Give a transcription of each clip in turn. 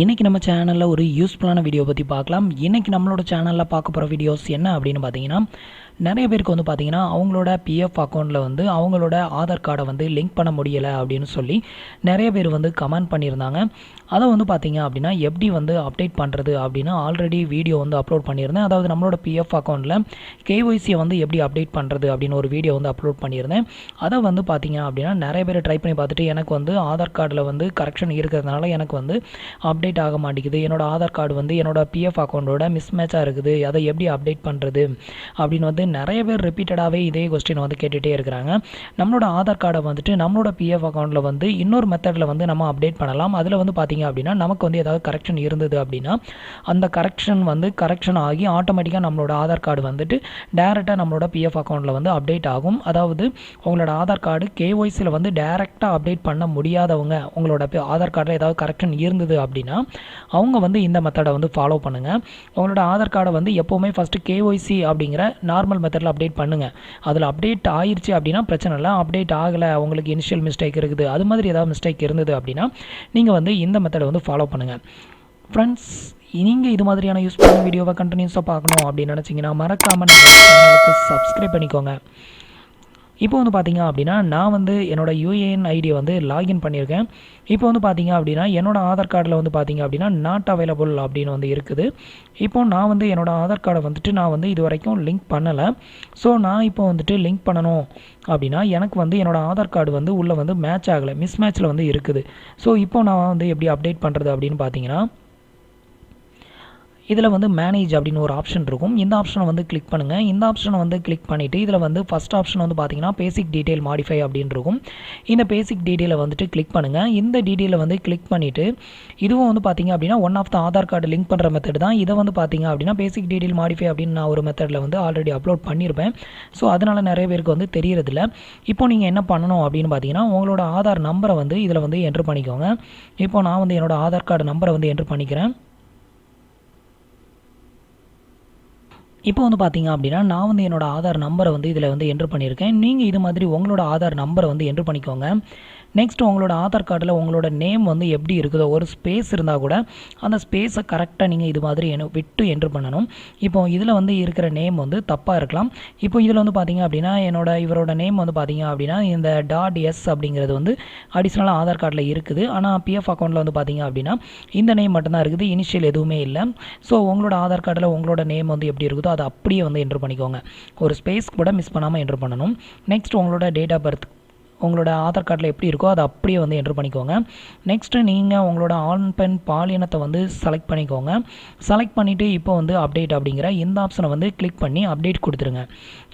இன்றைக்கி நம்ம சேனலில் ஒரு யூஸ்ஃபுல்லான வீடியோ பற்றி பார்க்கலாம். இன்றைக்கி நம்மளோட சேனலில் பார்க்க போகிற வீடியோஸ் என்ன அப்படின்னு பார்த்தீங்கன்னா, நிறைய பேருக்கு வந்து பார்த்திங்கன்னா அவங்களோட பிஎஃப் அக்கௌண்ட்டில் வந்து அவங்களோட ஆதார் கார்டை வந்து லிங்க் பண்ண முடியலை அப்படின்னு சொல்லி நிறைய பேர் வந்து கமெண்ட் பண்ணியிருந்தாங்க. அதை வந்து பார்த்திங்க அப்படின்னா எப்படி வந்து அப்டேட் பண்ணுறது அப்படின்னு ஆல்ரெடி வீடியோ வந்து அப்லோட் பண்ணியிருந்தேன். அதாவது நம்மளோட பிஎஃப் அக்கௌண்ட்டில் கேஒய்சியை வந்து எப்படி அப்டேட் பண்ணுறது அப்படின்னு ஒரு வீடியோ வந்து அப்லோட் பண்ணியிருந்தேன். அதை வந்து பார்த்திங்க அப்படின்னா நிறைய பேர் ட்ரை பண்ணி பார்த்துட்டு எனக்கு வந்து ஆதார் கார்டில் வந்து கரெக்ஷன் இருக்கிறதுனால எனக்கு வந்து அப்டேட் ஆக மாட்டேங்குது, என்னோடய ஆதார் கார்டு வந்து என்னோடய பிஎஃப் அக்கௌண்ட்டோட மிஸ்மேட்சாக இருக்குது, அதை எப்படி அப்டேட் பண்ணுறது அப்படின்னு வந்து நிறைய பேர் ரிப்பீட்டடாகவே இதே கொஸ்டின் வந்து கேட்டுகிட்டே இருக்கிறாங்க. நம்மளோட ஆதார் கார்டை வந்துட்டு நம்மளோட பிஎஃப் அக்கௌண்ட்டில் வந்து இன்னொரு மெத்தடில் வந்து நம்ம அப்டேட் பண்ணலாம். அதில் வந்து பார்த்திங்க அப்படின்னா நமக்கு வந்து ஏதாவது கரெக்ஷன் இருந்தது அப்படின்னா அந்த கரெக்ஷன் ஆகி ஆட்டோமேட்டிக்காக நம்மளோட ஆதார் கார்டு வந்துட்டு டேரெக்டாக நம்மளோட பிஎஃப் அக்கௌண்ட்டில் வந்து அப்டேட் ஆகும். அதாவது உங்களோட ஆதார் கார்டு கேஒய்சியில் வந்து டேரெக்டாக அப்டேட் பண்ண முடியாதவங்க, உங்களோட ஆதார் கார்டில் ஏதாவது கரெக்ஷன் இருந்தது அப்படின்னா அவங்க வந்து இந்த மெத்தடை வந்து ஃபாலோ பண்ணுங்கள். உங்களோட ஆதார் கார்டை வந்து எப்போவுமே ஃபஸ்ட்டு கேஒய்சி அப்படிங்கிற நார்மல் மெத்தடில் அப்டேட் பண்ணுங்கள். அதில் அப்டேட் ஆயிடுச்சு அப்படின்னா பிரச்சனை இல்லை. அப்டேட் ஆகலை, உங்களுக்கு இனிஷியல் மிஸ்டேக் இருக்குது, அது மாதிரி ஏதாவது மிஸ்டேக் இருந்தது அப்படின்னா நீங்கள் வந்து இந்த மெத்தடை வந்து ஃபாலோ பண்ணுங்கள். ஃப்ரெண்ட்ஸ், நீங்கள் இது மாதிரியான யூஸ்ஃபுல்லான வீடியோவை கண்டினியூஸாக பார்க்கணும் அப்படின்னு நினச்சிங்கன்னா மறக்காமல் நம்ம சேனலுக்கு சப்ஸ்கிரைப் பண்ணிக்கோங்க. இப்போ வந்து பார்த்திங்க அப்படின்னா நான் வந்து என்னோடய யூஏஎன் ஐடியை வந்து லாகின் பண்ணியிருக்கேன். இப்போ வந்து பார்த்திங்க அப்படின்னா என்னோடய ஆதார் கார்டில் வந்து பார்த்திங்க அப்படின்னா நாட் அவைலபிள் அப்படின்னு வந்து இருக்குது. இப்போது நான் வந்து என்னோடய ஆதார் கார்டை வந்துட்டு நான் வந்து இது வரைக்கும் லிங்க் பண்ணலை. ஸோ நான் இப்போ வந்துட்டு லிங்க் பண்ணணும் அப்படின்னா எனக்கு வந்து என்னோடய ஆதார் கார்டு வந்து உள்ளே வந்து மேட்ச் ஆகலை, மிஸ் மேட்ச்சில் வந்து இருக்குது. ஸோ இப்போ நான் வந்து எப்படி அப்டேட் பண்ணுறது அப்படின்னு பார்த்தீங்கன்னா, இதில் வந்து மேனேஜ் அப்படின்னு ஒரு ஆப்ஷன் இருக்கும். இந்த ஆப்ஷனை வந்து கிளிக் பண்ணுங்கள். இந்த ஆப்ஷனை வந்து கிளிக் பண்ணிவிட்டு இதில் வந்து ஃபஸ்ட் ஆப்ஷன் வந்து பார்த்திங்கன்னா பேசிக் டீட்டெயில் மாடிஃபை அப்படின்னு இருக்கும். இந்த பேசிக் டீட்டெயிலை வந்துட்டு கிளிக் பண்ணுங்கள். இந்த டீட்டெயிலை வந்து கிளிக் பண்ணிவிட்டு இதுவும் வந்து பார்த்திங்க அப்படின்னா one of the Aadhaar card link பண்ணுற மெத்தட் தான். இதை வந்து பார்த்திங்க அப்படின்னா பேசிக் டீட்டெயில் மாடிஃபை அப்படின்னு நான் ஒரு மெத்தடில் வந்து ஆல்ரெடி அப்லோட் பண்ணியிருப்பேன். ஸோ அதனால் நிறைய பேருக்கு வந்து தெரியறதில்ல. இப்போ நீங்கள் என்ன பண்ணணும் அப்படின்னு பார்த்தீங்கன்னா உங்களோட ஆதார் நம்பரை வந்து இதில் வந்து என்ட்ரு பண்ணிக்கோங்க. இப்போ நான் வந்து என்னோடய ஆதார் கார்டு நம்பரை வந்து என்ட்ரு பண்ணிக்கிறேன். இப்போ வந்து பார்த்திங்க அப்படின்னா நான் வந்து என்னோடய ஆதார் நம்பரை வந்து இதில் வந்து என்ட்ரு பண்ணியிருக்கேன். நீங்கள் இது மாதிரி உங்களோட ஆதார் நம்பரை வந்து என்ட்ரு பண்ணிக்கோங்க. நெக்ஸ்ட் உங்களோட ஆதார் கார்டில் உங்களோட நேம் வந்து எப்படி இருக்குதோ ஒரு ஸ்பேஸ் இருந்தால் கூட அந்த ஸ்பேஸை கரெக்டாக நீங்கள் இது மாதிரி விட்டு என்ட்ரு பண்ணணும். இப்போ இதில் வந்து இருக்கிற நேம் வந்து தப்பாக இருக்கலாம். இப்போ இதில் வந்து பார்த்திங்க அப்படின்னா இவரோட நேம் வந்து பார்த்திங்க அப்படின்னா இந்த .s அப்படிங்கிறது வந்து அடிஷ்னலாக ஆதார் கார்டில் இருக்குது. ஆனால் பிஎஃப் அக்கௌண்ட்டில் வந்து பார்த்திங்க அப்படின்னா இந்த நேம் மட்டும்தான் இருக்குது, இனிஷியல் எதுவுமே இல்லை. ஸோ உங்களோட ஆதார் கார்டில் உங்களோட நேம் வந்து எப்படி இருக்குதோ அதை அப்படியே வந்து என்ட்ரு பண்ணிக்கோங்க. ஒரு ஸ்பேஸ் கூட மிஸ் பண்ணாமல் என்ட்ரு பண்ணணும். நெக்ஸ்ட் உங்களோட டேட் ஆஃப் பர்த் உங்களோட ஆதார் கார்டில் எப்படி இருக்கோ அதை அப்படியே வந்து என்ட்ரு பண்ணிக்கோங்க. நெக்ஸ்ட்டு நீங்கள் உங்களோட ஆண் பெண் பாலினத்தை வந்து செலக்ட் பண்ணிக்கோங்க. செலக்ட் பண்ணிவிட்டு இப்போ வந்து அப்டேட் அப்படிங்கிற இந்த ஆப்ஷனை வந்து கிளிக் பண்ணி அப்டேட் கொடுத்துருங்க.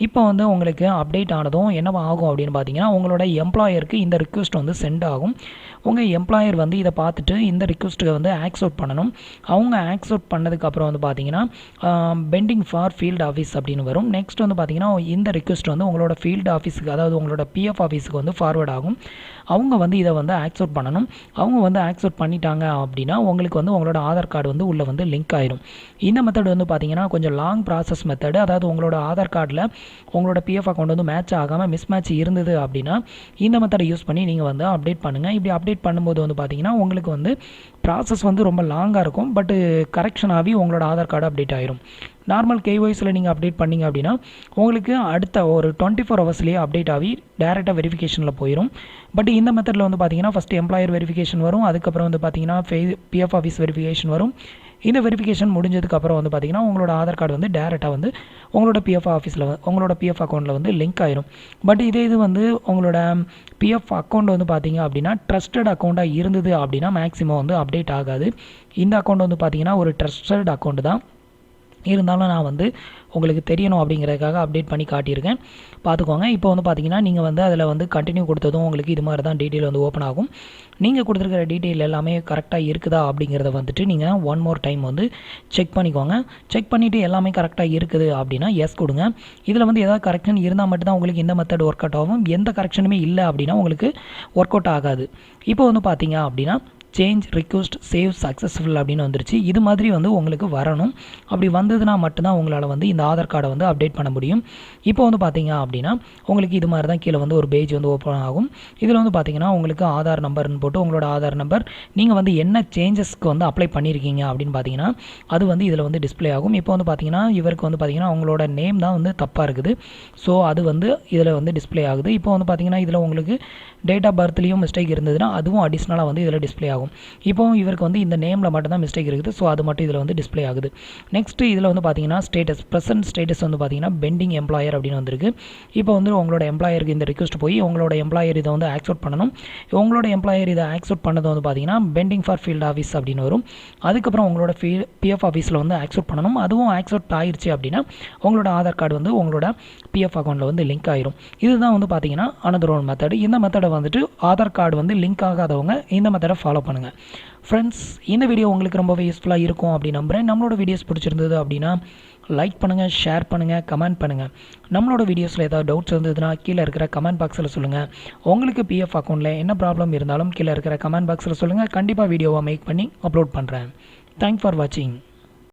இப்போ வந்து உங்களுக்கு அப்டேட் ஆனதும் என்ன ஆகும் அப்படின்னு பார்த்தீங்கன்னா உங்களோட எம்ப்ளாயருக்கு இந்த ரிக்வெஸ்ட் வந்து சென்ட் ஆகும். உங்கள் எம்ப்ளாயர் வந்து இதை பார்த்துட்டு இந்த ரிக்வெஸ்ட்டுக்கு வந்து ஆக்செப்ட் பண்ணணும். அவங்க ஆக்செப்ட் பண்ணதுக்கப்புறம் வந்து பார்த்தீங்கன்னா பெண்டிங் ஃபார் ஃபீல்டு ஆஃபீஸ் அப்படின்னு வரும். நெக்ஸ்ட் வந்து பார்த்தீங்கன்னா இந்த ரிக்வெஸ்ட் வந்து உங்களோட ஃபீல்டு ஆஃபீஸுக்கு, அதாவது உங்களோட பிஎஃப் ஆஃபீஸுக்கு வந்து ஃபார்வர்ட் ஆகும். அவங்க வந்து இதை வந்து ஆக்செப்ட் பண்ணணும். அவங்க வந்து ஆக்செப்ட் பண்ணிட்டாங்க அப்படின்னா உங்களுக்கு வந்து உங்களோட ஆதார் கார்டு வந்து உள்ளே வந்து லிங்க் ஆயிரும். இந்த மெத்தட் வந்து பார்த்தீங்கன்னா கொஞ்சம் லாங் ப்ராசஸ் மெத்தடு. அதாவது உங்களோட ஆதார் கார்டில் உங்களோட பிஎஃப் அக்கௌண்ட் வந்து மேட்ச் ஆகாமல் மிஸ் மேட்ச் இருந்தது அப்படின்னா இந்த மெத்தடை யூஸ் பண்ணி நீங்கள் வந்து அப்டேட் பண்ணுங்கள். இப்படி அப்டேட் பண்ணும்போது வந்து பார்த்தீங்கன்னா உங்களுக்கு வந்து ப்ராசஸ் வந்து ரொம்ப லாங்காக இருக்கும். பட்டு கரெக்ஷன் ஆகி உங்களோட ஆதார் கார்டு அப்டேட் ஆயிரும். நார்மல் கேஒய்சியில் நீங்கள் அப்டேட் பண்ணிங்க அப்படின்னா உங்களுக்கு அடுத்த ஒரு 24 ஹவர்ஸ்லேயே அப்டேட் ஆகி டேரெக்டாக வெரிஃபிகேஷனில் போயிடும். பட் இந்த மெத்தடில் வந்து பார்த்தீங்கன்னா ஃபஸ்ட்டு எம்ப்ளாயர் வெரிஃபிகேஷன் வரும். அதுக்கப்புறம் வந்து பார்த்தீங்கன்னா பிஎஃப் ஆஃபீஸ் வெரிஃபிகேஷன் வரும். இந்த வெரிஃபிகேஷன் முடிஞ்சதுக்கப்புறம் வந்து பார்த்தீங்கன்னா உங்களோட ஆதார் கார்டு வந்து டேரெக்டாக வந்து உங்களோட பிஎஃப் ஆஃபீஸில் உங்களோட பிஎஃப் அக்கௌண்ட்டில் வந்து லிங்க் ஆயிரும். பட் இது வந்து உங்களோட பிஎஃப் அக்கௌண்ட் வந்து பார்த்தீங்க அப்படின்னா ட்ரஸ்டட் அக்கௌண்ட்டாக இருந்தது அப்படின்னா மேக்ஸிமம் வந்து அப்டேட் ஆகாது. இந்த அக்கௌண்ட் வந்து பார்த்தீங்கன்னா ஒரு ட்ரஸ்டட் அக்கௌண்ட் தான். இருந்தாலும் நான் வந்து உங்களுக்கு தெரியணும் அப்படிங்கிறதுக்காக அப்டேட் பண்ணி காட்டியிருக்கேன், பார்த்துக்கோங்க. இப்போ வந்து பார்த்தீங்கன்னா நீங்கள் வந்து அதில் வந்து கண்டினியூ கொடுத்ததும் உங்களுக்கு இது மாதிரி தான் டீட்டெயில் வந்து ஓப்பன் ஆகும். நீங்கள் கொடுத்துருக்கிற டீட்டெயில் எல்லாமே கரெக்டாக இருக்குதா அப்படிங்கிறத வந்துட்டு நீங்கள் ஒன் மோர் டைம் வந்து செக் பண்ணிக்கோங்க. செக் பண்ணிவிட்டு எல்லாமே கரெக்டாக இருக்குது அப்படின்னா எஸ் கொடுங்க. இதில் வந்து ஏதாவது கரெக்ஷன் இருந்தால் மட்டும்தான் உங்களுக்கு இந்த மெத்தட் ஒர்க் அவுட் ஆகும். எந்த கரெக்ஷனுமே இல்லை அப்படின்னா உங்களுக்கு ஒர்க் அவுட் ஆகாது. இப்போ வந்து பார்த்தீங்க அப்படின்னா சேஞ்ச் ரிக்வெஸ்ட் சேவ் சக்ஸஸ்ஃபுல் அப்படின்னு வந்துருச்சு. இது மாதிரி வந்து உங்களுக்கு வரணும். அப்படி வந்ததுன்னா மட்டும்தான் உங்களால் வந்து இந்த ஆதார் கார்டை வந்து அப்டேட் பண்ண முடியும். இப்போ வந்து பார்த்தீங்க அப்படின்னா உங்களுக்கு இது மாதிரி தான் கீழே வந்து ஒரு பேஜ் வந்து ஓப்பன் ஆகும். இதில் வந்து பார்த்தீங்கன்னா உங்களுக்கு ஆதார் நம்பர்னு போட்டு உங்களோட ஆதார் நம்பர் நீங்கள் வந்து என்ன சேஞ்சஸ்க்கு வந்து அப்ளை பண்ணியிருக்கீங்க அப்படின்னு பார்த்தீங்கன்னா அது வந்து இதில் வந்து டிஸ்ப்ளே ஆகும். இப்போ வந்து பார்த்தீங்கன்னா இவருக்கு வந்து பார்த்தீங்கன்னா அவங்களோட நேம் தான் வந்து தப்பாக இருக்குது. ஸோ அது வந்து இதில் வந்து டிஸ்ப்ளே ஆகுது. இப்போ வந்து பார்த்தீங்கன்னா இதில் உங்களுக்கு டேட் ஆஃப் பர்த்லேயும் மிஸ்டேக் இருந்ததுன்னா அதுவும் அடிஷ்னலாக வந்து இதில் டிஸ்ப்ளே ஆகும். இப்போ இவருக்கு வந்து இந்த நேமில் மட்டும் தான் மிஸ்டேக் இருக்குது. ஸோ அது மட்டும் இதில் வந்து டிஸ்ப்ளே ஆகுது. நெக்ஸ்ட்டு இதில் வந்து பார்த்தீங்கன்னா ஸ்டேட்டஸ் ப்ரெசன்ட் ஸ்டேட்டஸ் வந்து பார்த்தீங்கன்னா பெண்டிங் எம்ப்ளாயர் அப்படின்னு வந்திருக்கு. இப்போ வந்து உங்களோட எம்ப்ளாயருக்கு இந்த ரிக்வெஸ்ட் போய் உங்களோட எம்ப்ளாயர் இதை வந்து ஆக்செப்ட் பண்ணணும். உங்களோட எம்ப்ளாயர் இதை ஆக்செப்ட் பண்ணது வந்து பார்த்தீங்கன்னா பெண்டிங் ஃபார் ஃபீல்ட் ஆஃபீஸ் அப்படின்னு வரும். அதுக்கப்புறம் உங்களோட பிஎஃப் ஆஃபீஸில் வந்து ஆக்செப்ட் பண்ணணும். அதுவும் ஆக்செப்ட் ஆயிடுச்சு அப்படின்னா உங்களோட ஆதார் கார்டு வந்து உங்களோட பிஎஃப் அக்கௌண்ட்டில் வந்து லிங்க் ஆயிரும். இதுதான் வந்து பார்த்தீங்கன்னா அனதர் ஒன் மெத்தட். இந்த மெத்தடை வந்துட்டு ஆதார் கார்டு வந்து லிங்க் ஆகாதவங்க இந்த மெத்தடை ஃபாலோ பண்ணுங்கள். ஃப்ரெண்ட்ஸ், இந்த வீடியோ உங்களுக்கு ரொம்பவே யூஸ்ஃபுல்லாக இருக்கும் அப்படின்னு நம்புகிறேன். நம்மளோட வீடியோஸ் பிடிச்சிருந்தது அப்படின்னா லைக் பண்ணுங்கள், ஷேர் பண்ணுங்கள், கமெண்ட் பண்ணுங்கள். நம்மளோட வீடியோஸில் ஏதாவது டவுட்ஸ் இருந்ததுன்னா கீழே இருக்கிற கமெண்ட் பாக்ஸில் சொல்லுங்கள். உங்களுக்கு பிஎஃப் அக்கௌண்ட்டில் என்ன ப்ராப்ளம் இருந்தாலும் கீழே இருக்கிற கமெண்ட் பாக்ஸில் சொல்லுங்கள். கண்டிப்பாக வீடியோவை மேக் பண்ணி அப்லோட் பண்ணுறேன். தேங்க்ஸ் ஃபார் வாட்சிங்.